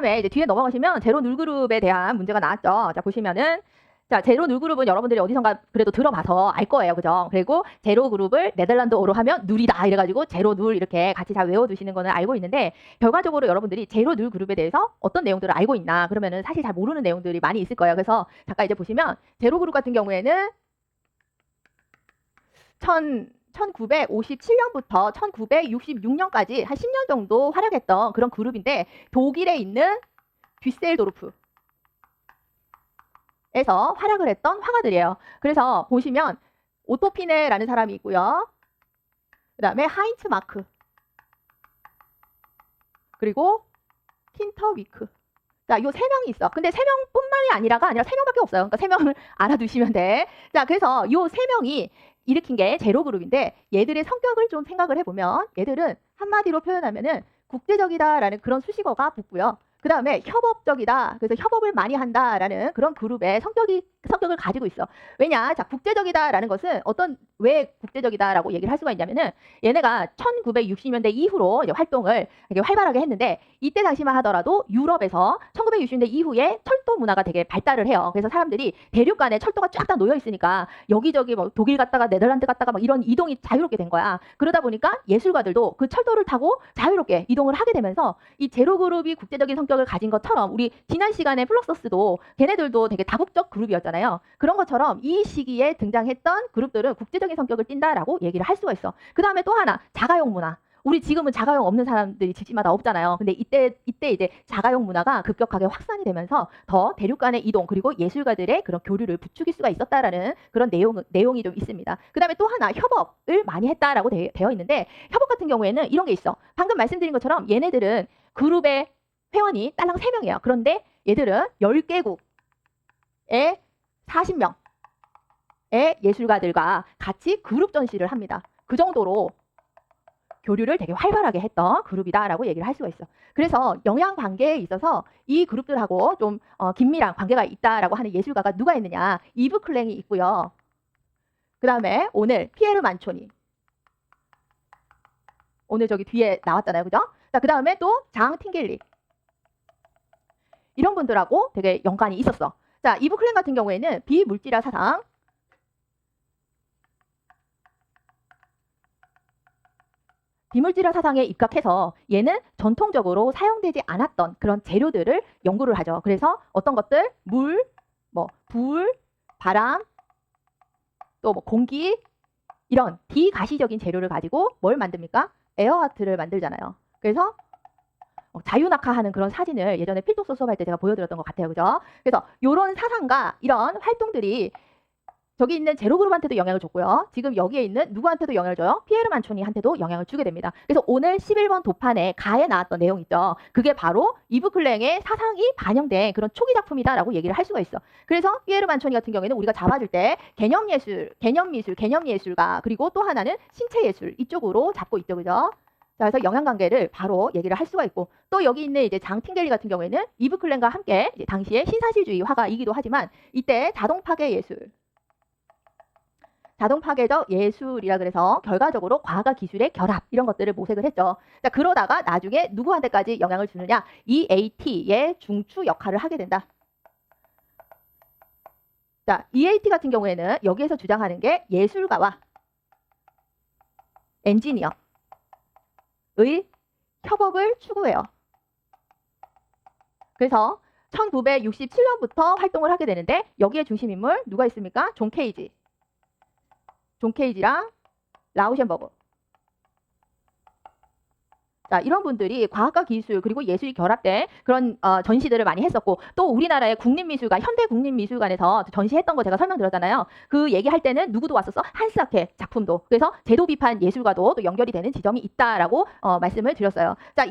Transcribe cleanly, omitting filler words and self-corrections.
다음에 이제 뒤에 넘어가시면 제로 눌 그룹에 대한 문제가 나왔죠. 자, 보시면은 자, 제로 눌 그룹은 여러분들이 어디선가 그래도 들어봐서 알 거예요. 그죠? 그리고 제로 그룹을 네덜란드어로 하면 눌이다 이래가지고 제로 눌 이렇게 같이 잘 외워두시는 거는 알고 있는데 결과적으로 여러분들이 제로 눌 그룹에 대해서 어떤 내용들을 알고 있나 그러면은 사실 잘 모르는 내용들이 많이 있을 거예요. 그래서 잠깐 이제 보시면 제로 그룹 같은 경우에는 1957년부터 1966년까지 한 10년 정도 활약했던 그런 그룹인데 독일에 있는 듀셀도르프 에서 활약을 했던 화가들이에요. 그래서 보시면 오토피네라는 사람이 있고요. 그 다음에 하인츠 마크 그리고 킨터위크. 자, 요 세 명이 있어. 근데 세 명뿐만이 아니라 세 명밖에 없어요. 그러니까 세 명을 알아두시면 돼. 자, 그래서 요 세 명이 일으킨 게 제로 그룹인데 얘들의 성격을 좀 생각을 해보면 얘들은 한마디로 표현하면은 국제적이다라는 그런 수식어가 붙고요. 그 다음에 협업적이다. 그래서 협업을 많이 한다라는 그런 그룹의 성격을 가지고 있어. 왜냐? 자, 국제적이다라는 것은 왜 국제적이다라고 얘기를 할 수가 있냐면은 얘네가 1960년대 이후로 이제 활동을 되게 활발하게 했는데 이때 당시만 하더라도 유럽에서 1960년대 이후에 철도 문화가 되게 발달을 해요. 그래서 사람들이 대륙 간에 철도가 쫙 다 놓여 있으니까 여기저기 뭐 독일 갔다가 네덜란드 갔다가 막 이런 이동이 자유롭게 된 거야. 그러다 보니까 예술가들도 그 철도를 타고 자유롭게 이동을 하게 되면서 이 제로 그룹이 국제적인 성격을 가진 것처럼 우리 지난 시간에 플럭서스도 걔네들도 되게 다국적 그룹이었잖아요. 그런 것처럼 이 시기에 등장했던 그룹들은 국제적인 성격을 띈다라고 얘기를 할 수가 있어. 그 다음에 또 하나 자가용 문화. 우리 지금은 자가용 없는 사람들이 집집마다 없잖아요. 근데 이때 이제 자가용 문화가 급격하게 확산이 되면서 더 대륙 간의 이동 그리고 예술가들의 그런 교류를 부추길 수가 있었다라는 그런 내용이 좀 있습니다. 그 다음에 또 하나 협업을 많이 했다라고 되어 있는데 협업 같은 경우에는 이런 게 있어. 방금 말씀드린 것처럼 얘네들은 그룹의 회원이 딸랑 3명이에요. 그런데 얘들은 10개국의 40명의 예술가들과 같이 그룹 전시를 합니다. 그 정도로 교류를 되게 활발하게 했던 그룹이다라고 얘기를 할 수가 있어. 그래서 영향 관계에 있어서 이 그룹들하고 좀 긴밀한 관계가 있다라고 하는 예술가가 누가 있느냐? 이브 클랭이 있고요. 그 다음에 오늘 피에르 만초니. 오늘 저기 뒤에 나왔잖아요. 그죠? 자, 그 다음에 또 장 팅겔리. 이런 분들하고 되게 연관이 있었어. 자, 이브 클랭 같은 경우에는 비물질화 사상, 비물질화 사상에 입각해서 얘는 전통적으로 사용되지 않았던 그런 재료들을 연구를 하죠. 그래서 어떤 것들, 물, 불, 바람, 또 공기 이런 비가시적인 재료를 가지고 뭘 만듭니까? 에어아트를 만들잖아요. 그래서 자유낙하하는 그런 사진을 예전에 필독서 수업할 때 제가 보여드렸던 것 같아요. 그죠? 그래서 이런 사상과 이런 활동들이 저기 있는 제로그룹한테도 영향을 줬고요. 지금 여기에 있는 누구한테도 영향을 줘요? 피에르 만초니한테도 영향을 주게 됩니다. 그래서 오늘 11번 도판에 가에 나왔던 내용 있죠. 그게 바로 이브 클랭의 사상이 반영된 그런 초기 작품이다라고 얘기를 할 수가 있어. 그래서 피에르 만초니 같은 경우에는 우리가 잡아줄 때 개념예술, 개념미술, 개념예술가 그리고 또 하나는 신체예술 이쪽으로 잡고 있죠. 그죠? 자, 그래서 영향관계를 바로 얘기를 할 수가 있고 또 여기 있는 이제 장 팅겔리 같은 경우에는 이브 클랭과 함께 이제 당시의 신사실주의 화가이기도 하지만 이때 자동파괴 예술 자동파괴적 예술이라 그래서 결과적으로 과학과 기술의 결합 이런 것들을 모색을 했죠. 자, 그러다가 나중에 누구한테까지 영향을 주느냐? EAT의 중추 역할을 하게 된다. 자, EAT 같은 경우에는 여기에서 주장하는 게 예술가와 엔지니어의 협업을 추구해요. 그래서 1967년부터 활동을 하게 되는데 여기에 중심인물 누가 있습니까? 존 케이지랑 라우셴버그. 자, 이런 분들이 과학과 기술 그리고 예술이 결합된 그런 전시들을 많이 했었고 또 우리나라의 국립미술관, 현대국립미술관에서 전시했던 거 제가 설명드렸잖아요. 그 얘기할 때는 누구도 왔었어? 한스하케 작품도. 그래서 제도 비판 예술과도 또 연결이 되는 지점이 있다라고 말씀을 드렸어요. 자,